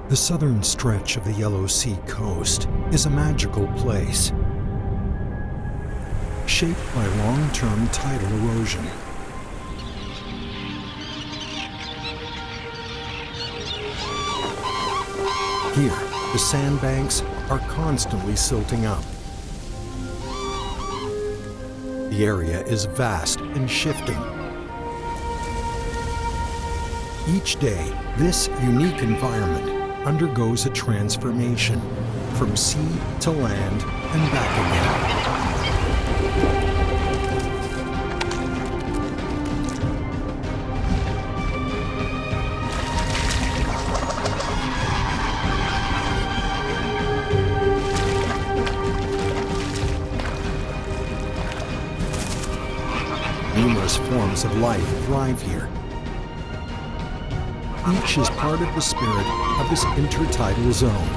The southern stretch of the Yellow Sea coast is a magical place, shaped by long-term tidal erosion. Here, the sandbanks are constantly silting up. The area is vast and shifting. Each day, this unique environment undergoes a transformation from sea to land and back again. Numerous forms of life thrive here. Each is part of the spirit of this intertidal zone.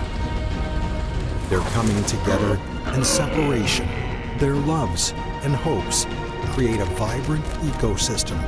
Their coming together and separation, their loves and hopes create a vibrant ecosystem.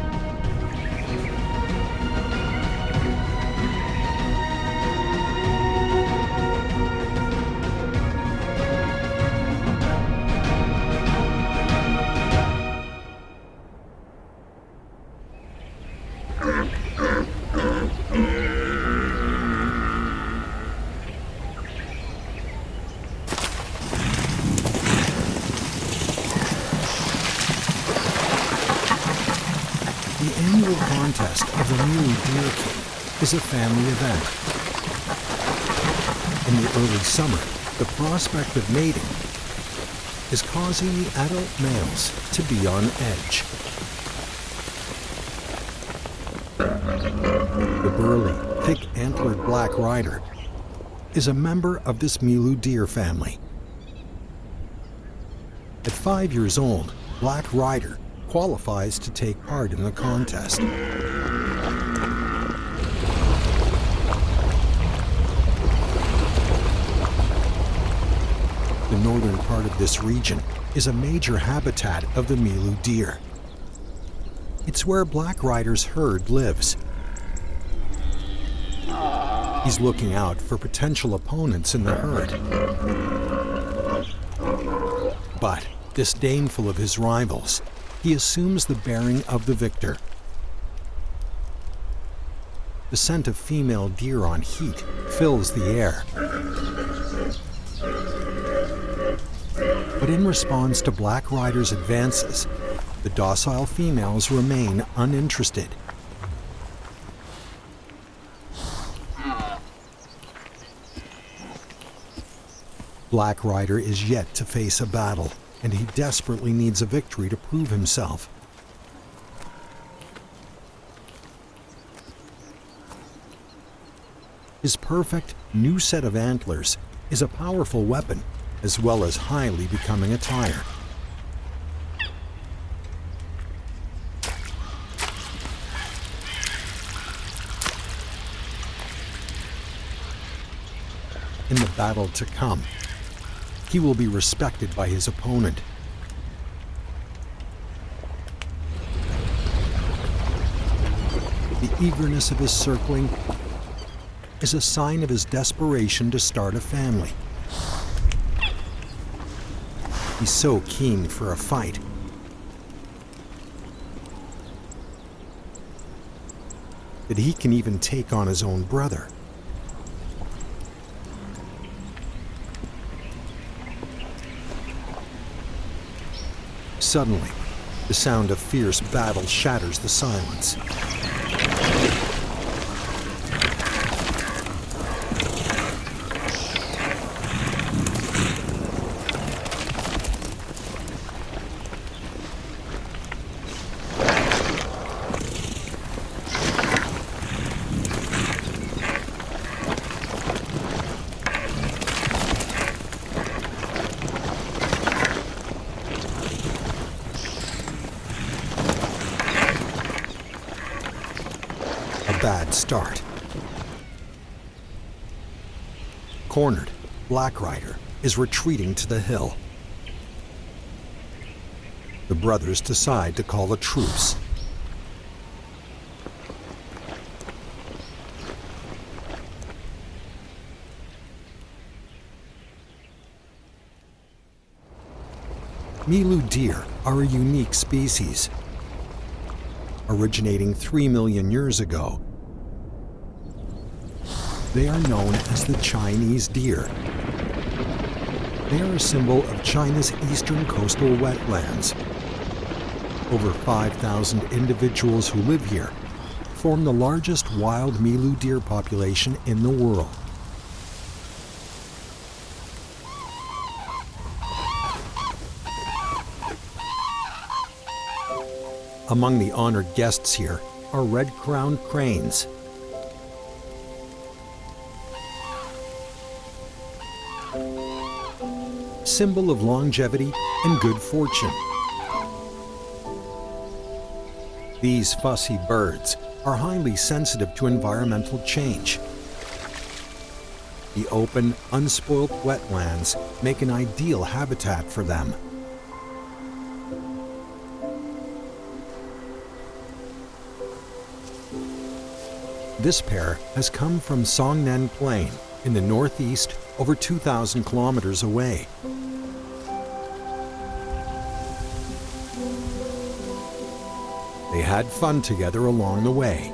The annual contest of the Milu Deer King is a family event. In the early summer, the prospect of mating is causing the adult males to be on edge. The burly, thick-antlered black rider is a member of this Milu deer family. At 5 years old, Black Rider qualifies to take part in the contest. The northern part of this region is a major habitat of the Milu deer. It's where Black Rider's herd lives. He's looking out for potential opponents in the herd. But, disdainful of his rivals, he assumes the bearing of the victor. The scent of female deer on heat fills the air. But in response to Black Rider's advances, the docile females remain uninterested. Black Rider is yet to face a battle, and he desperately needs a victory to prove himself. His perfect new set of antlers is a powerful weapon, as well as highly becoming attire. In the battle to come, he will be respected by his opponent. The eagerness of his circling is a sign of his desperation to start a family. He's so keen for a fight. That he can even take on his own brother. Suddenly, the sound of fierce battle shatters the silence. Bad start. Cornered, Black Rider is retreating to the hill. The brothers decide to call a truce. Milu deer are a unique species. Originating 3 million years ago, they are known as the Chinese deer. They are a symbol of China's eastern coastal wetlands. Over 5,000 individuals who live here form the largest wild Milu deer population in the world. Among the honored guests here are red-crowned cranes, symbol of longevity and good fortune. These fussy birds are highly sensitive to environmental change. The open, unspoilt wetlands make an ideal habitat for them. This pair has come from Songnen Plain in the northeast, over 2,000 kilometers away. They had fun together along the way.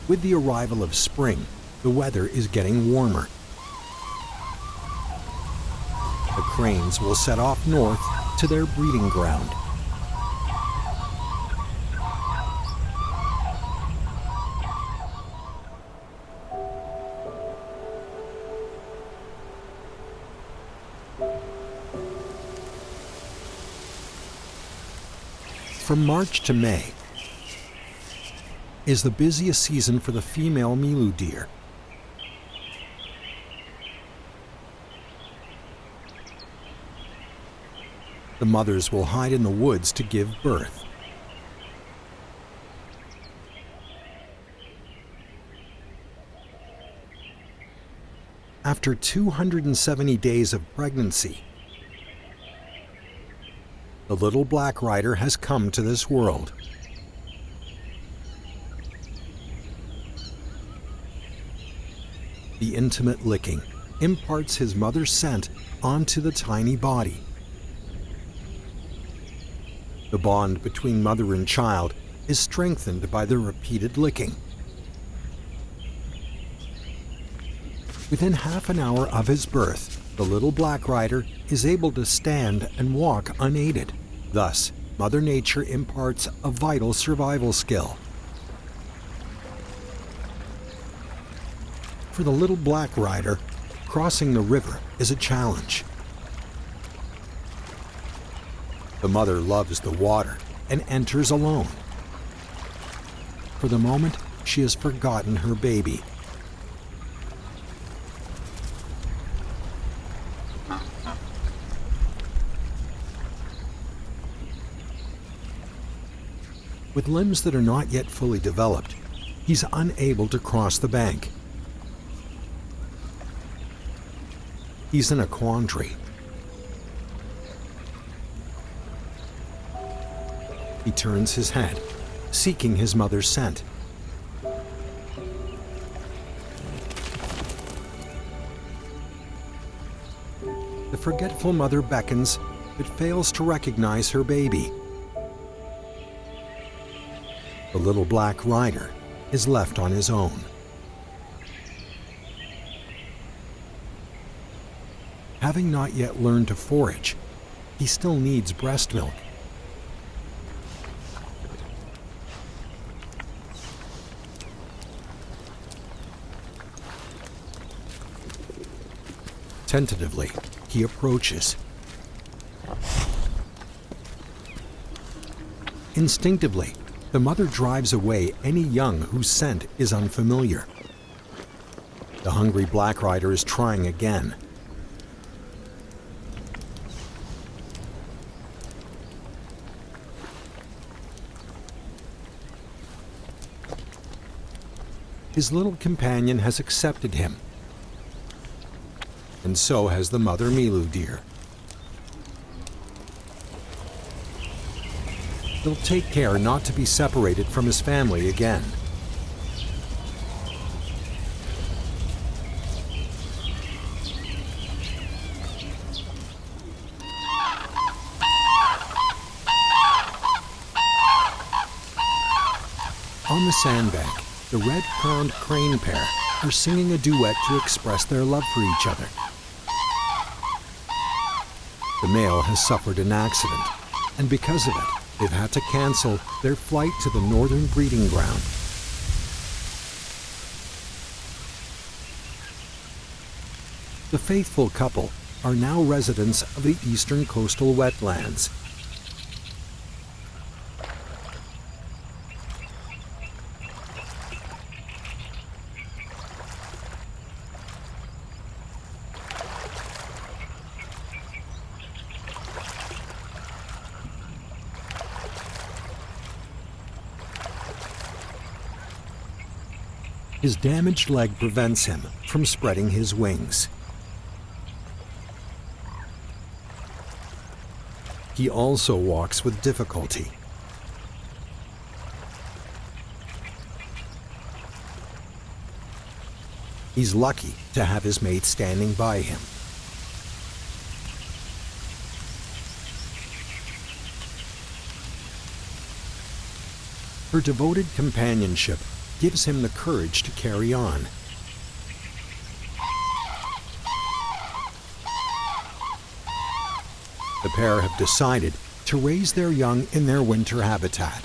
With the arrival of spring, the weather is getting warmer. The cranes will set off north to their breeding ground. From March to May is the busiest season for the female Milu deer. The mothers will hide in the woods to give birth. After 270 days of pregnancy, the little black rider has come to this world. The intimate licking imparts his mother's scent onto the tiny body. The bond between mother and child is strengthened by the repeated licking. Within half an hour of his birth, the little black rider is able to stand and walk unaided. Thus, Mother Nature imparts a vital survival skill. For the little black rider, crossing the river is a challenge. The mother loves the water and enters alone. For the moment, she has forgotten her baby. With limbs that are not yet fully developed, he's unable to cross the bank. He's in a quandary. He turns his head, seeking his mother's scent. The forgetful mother beckons, but fails to recognize her baby. The little black rider is left on his own. Having not yet learned to forage, he still needs breast milk. Tentatively, he approaches. Instinctively, the mother drives away any young whose scent is unfamiliar. The hungry black rider is trying again. his little companion has accepted him. And so has the mother Milu deer. He'll take care not to be separated from his family again. On the sandbank, the red-crowned crane pair are singing a duet to express their love for each other. The male has suffered an accident, and because of it, they've had to cancel their flight to the northern breeding ground. The faithful couple are now residents of the eastern coastal wetlands. His damaged leg prevents him from spreading his wings. He also walks with difficulty. He's lucky to have his mate standing by him. Her devoted companionship gives him the courage to carry on. The pair have decided to raise their young in their winter habitat.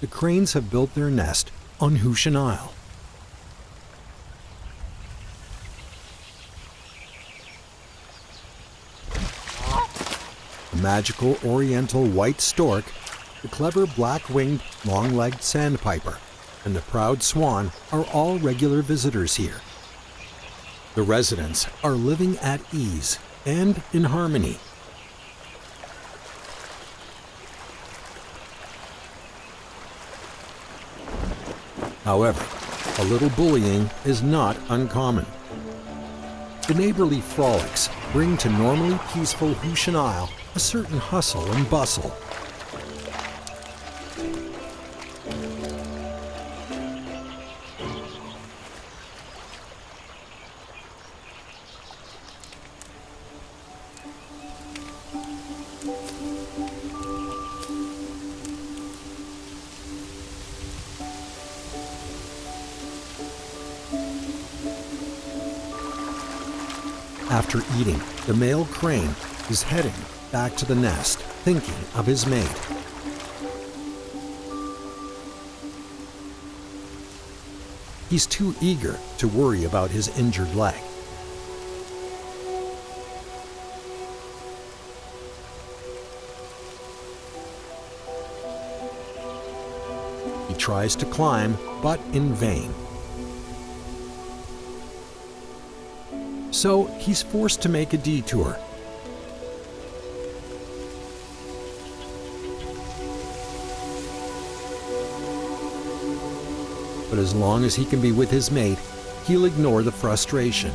The cranes have built their nest on Hushan Isle. The magical oriental white stork, the clever black-winged long-legged sandpiper, and the proud swan are all regular visitors here. The residents are living at ease and in harmony. However, a little bullying is not uncommon. The neighborly frolics bring to normally peaceful Hushan Isle a certain hustle and bustle. After eating, the male crane is heading back to the nest, thinking of his mate. He's too eager to worry about his injured leg. He tries to climb, but in vain. So he's forced to make a detour. But as long as he can be with his mate, he'll ignore the frustration.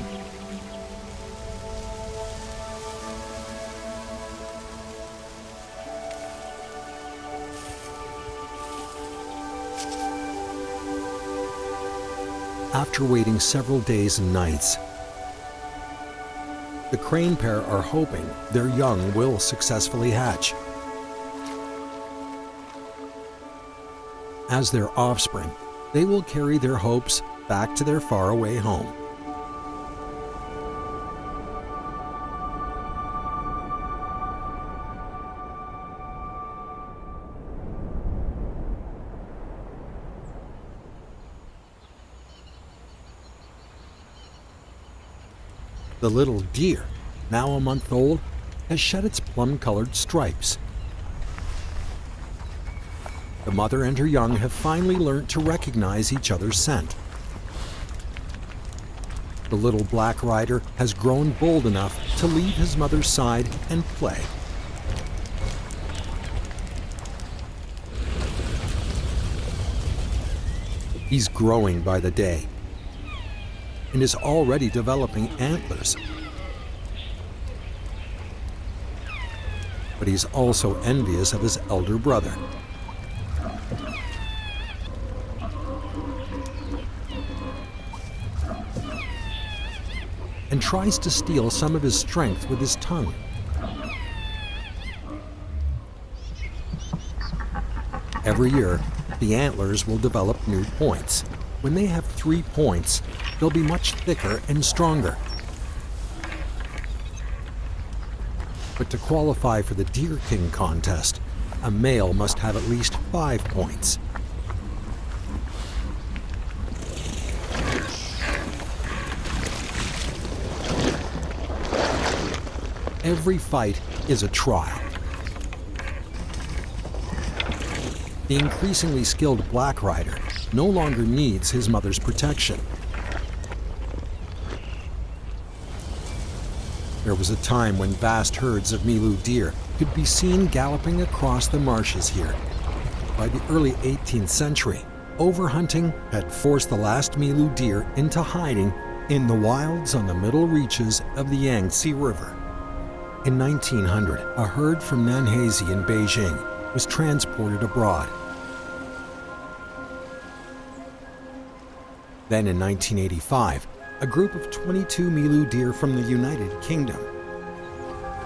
After waiting several days and nights, the crane pair are hoping their young will successfully hatch. As their offspring, they will carry their hopes back to their faraway home. The little deer, now a month old, has shed its plum-colored stripes. The mother and her young have finally learned to recognize each other's scent. The little black rider has grown bold enough to leave his mother's side and play. He's growing by the day and is already developing antlers. But he's also envious of his elder brother. And tries to steal some of his strength with his tongue. Every year, the antlers will develop new points. When they have 3 points, they'll be much thicker and stronger. But to qualify for the Deer King contest, a male must have at least 5 points. Every fight is a trial. The increasingly skilled black rider no longer needs his mother's protection. There was a time when vast herds of Milu deer could be seen galloping across the marshes here. By the early 18th century, overhunting had forced the last Milu deer into hiding in the wilds on the middle reaches of the Yangtze River. In 1900, a herd from Nanhazi in Beijing was transported abroad. Then in 1985, a group of 22 Milu deer from the United Kingdom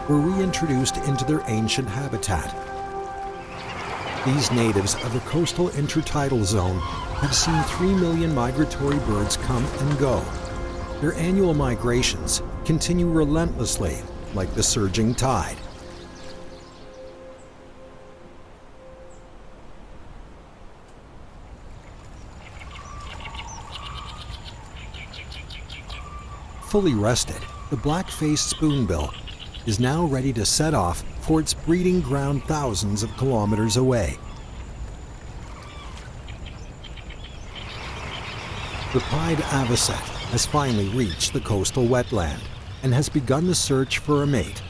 were reintroduced into their ancient habitat. These natives of the coastal intertidal zone have seen 3 million migratory birds come and go. Their annual migrations continue relentlessly, like the surging tide. Fully rested, the black-faced spoonbill is now ready to set off for its breeding ground thousands of kilometers away. The pied avocet has finally reached the coastal wetland and has begun the search for a mate.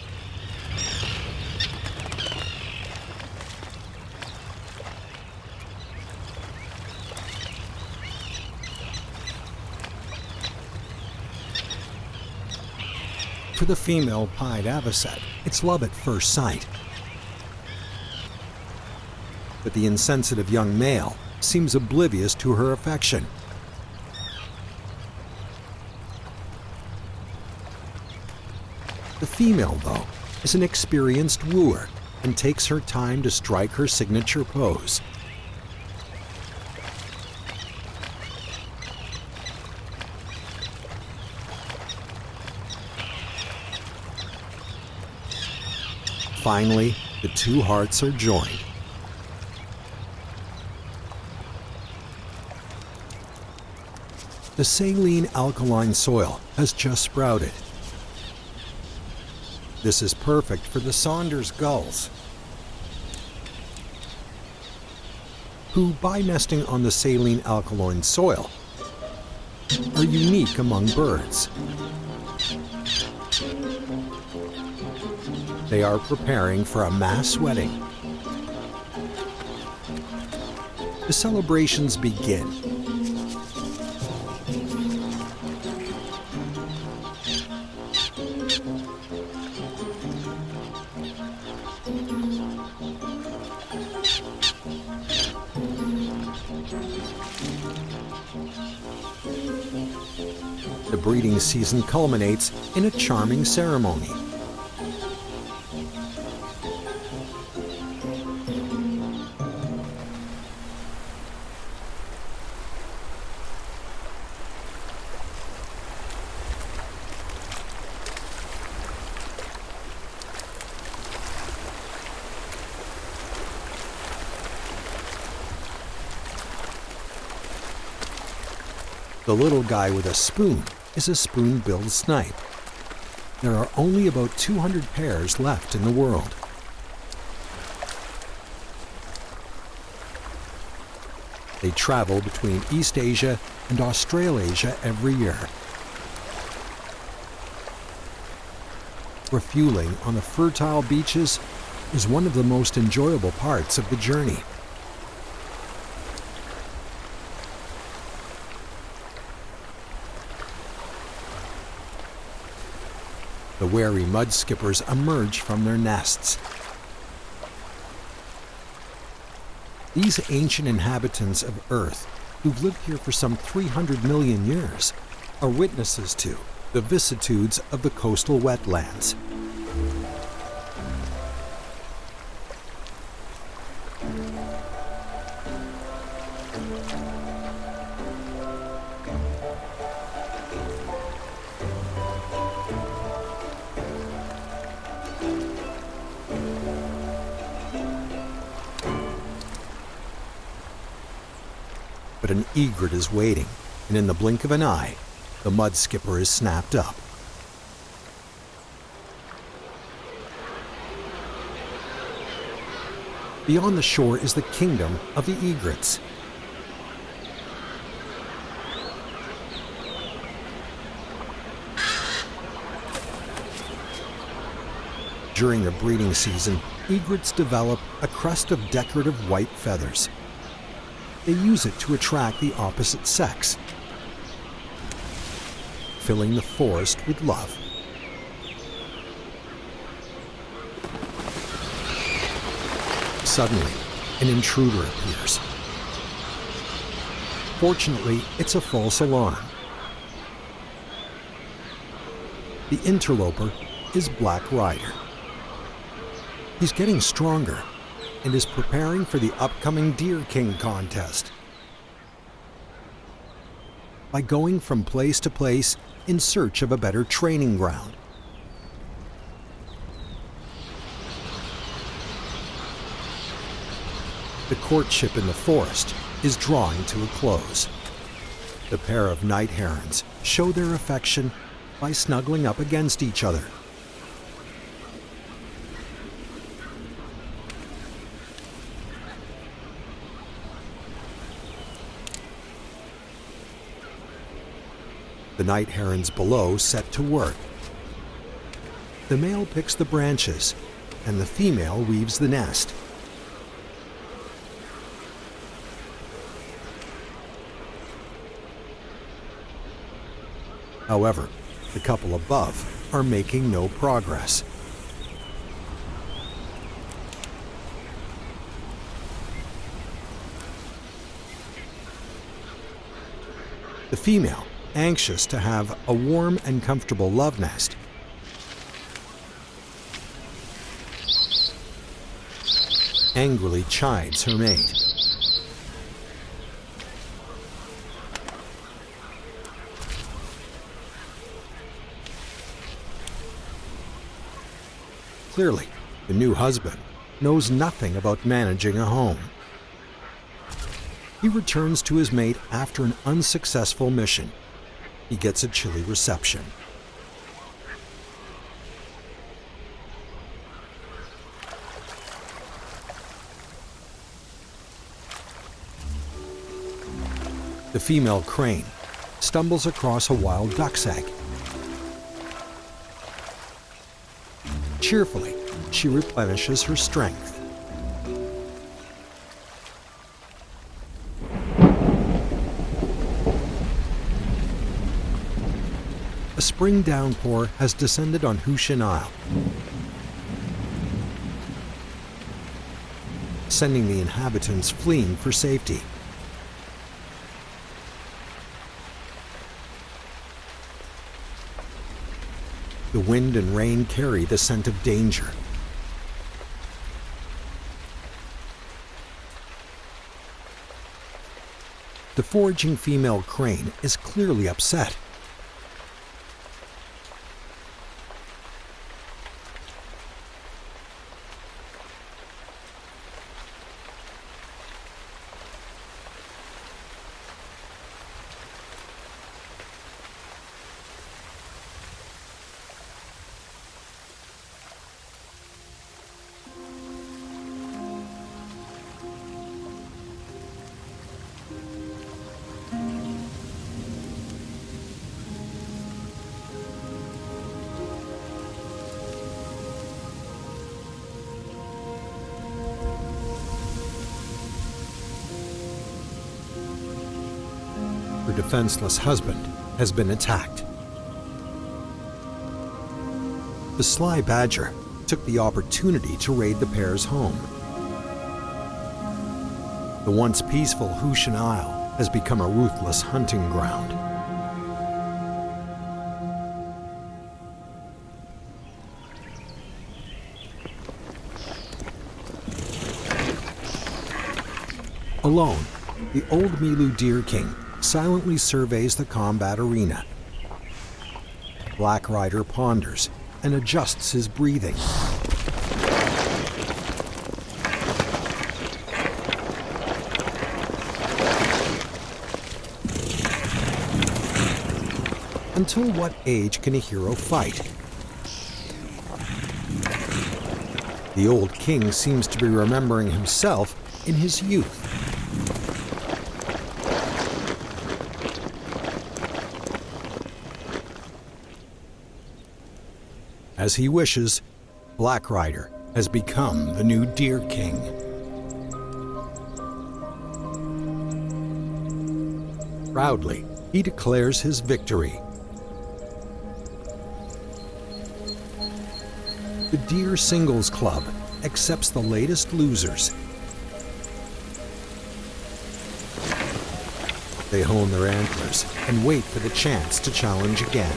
For the female pied avocet, it's love at first sight. But the insensitive young male seems oblivious to her affection. The female, though, is an experienced wooer and takes her time to strike her signature pose. Finally, the two hearts are joined. The saline alkaline soil has just sprouted. This is perfect for the Saunders gulls, who, by nesting on the saline alkaline soil, are unique among birds. They are preparing for a mass wedding. The celebrations begin. The breeding season culminates in a charming ceremony. The little guy with a spoon is a spoon-billed snipe. There are only about 200 pairs left in the world. They travel between East Asia and Australasia every year. Refueling on the fertile beaches is one of the most enjoyable parts of the journey. The wary mud skippers emerge from their nests. These ancient inhabitants of Earth, who've lived here for some 300 million years, are witnesses to the vicissitudes of the coastal wetlands. But an egret is waiting, and in the blink of an eye, the mud skipper is snapped up. Beyond the shore is the kingdom of the egrets. During their breeding season, egrets develop a crest of decorative white feathers. They use it to attract the opposite sex, filling the forest with love. Suddenly, an intruder appears. Fortunately, it's a false alarm. The interloper is Black Rider. He's getting stronger and is preparing for the upcoming Deer King contest. By going from place to place in search of a better training ground. The courtship in the forest is drawing to a close. The pair of night herons show their affection by snuggling up against each other. The night herons below set to work. The male picks the branches, and the female weaves the nest. However, the couple above are making no progress. The female, anxious to have a warm and comfortable love nest, angrily chides her mate. Clearly, the new husband knows nothing about managing a home. He returns to his mate after an unsuccessful mission. He gets a chilly reception. The female crane stumbles across a wild duck's egg. Cheerfully, she replenishes her strength. A spring downpour has descended on Hushin Isle, sending the inhabitants fleeing for safety. The wind and rain carry the scent of danger. The foraging female crane is clearly upset. Her defenseless husband has been attacked. The sly badger took the opportunity to raid the pair's home. The once peaceful Hushan Isle has become a ruthless hunting ground. Alone, the old Milu Deer King silently surveys the combat arena. Black Rider ponders and adjusts his breathing. Until what age can a hero fight? The old king seems to be remembering himself in his youth. As he wishes, Black Rider has become the new Deer King. Proudly, he declares his victory. The Deer Singles Club accepts the latest losers. They hone their antlers and wait for the chance to challenge again.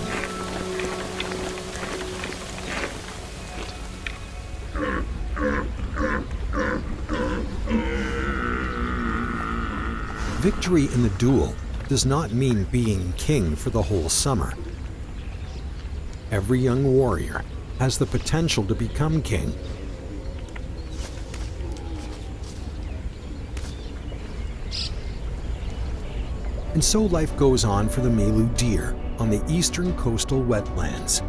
Victory in the duel does not mean being king for the whole summer. Every young warrior has the potential to become king. And so life goes on for the Milu deer on the eastern coastal wetlands.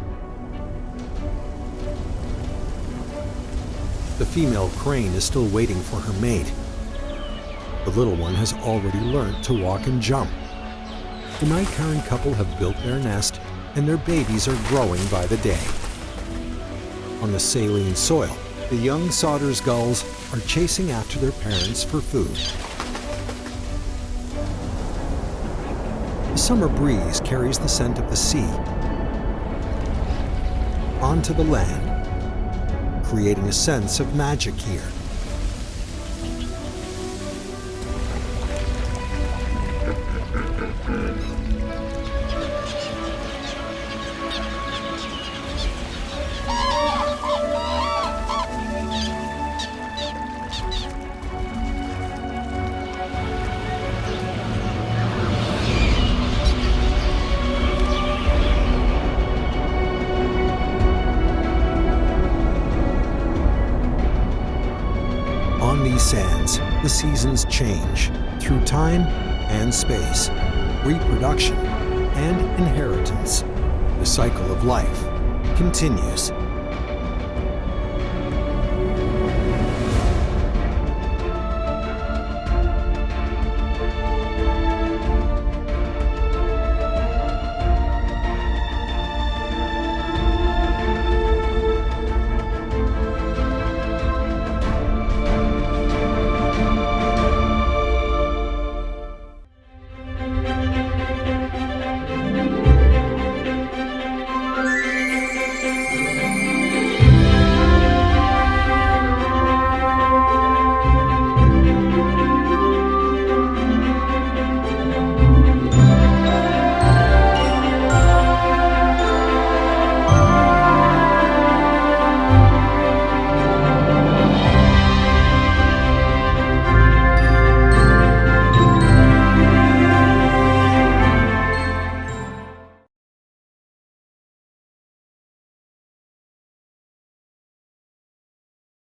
The female crane is still waiting for her mate. The little one has already learned to walk and jump. The night-caring couple have built their nest, and their babies are growing by the day. On the saline soil, the young Sauter's gulls are chasing after their parents for food. The summer breeze carries the scent of the sea onto the land, creating a sense of magic here. On these sands, the seasons change through time and space, reproduction and inheritance. The cycle of life continues.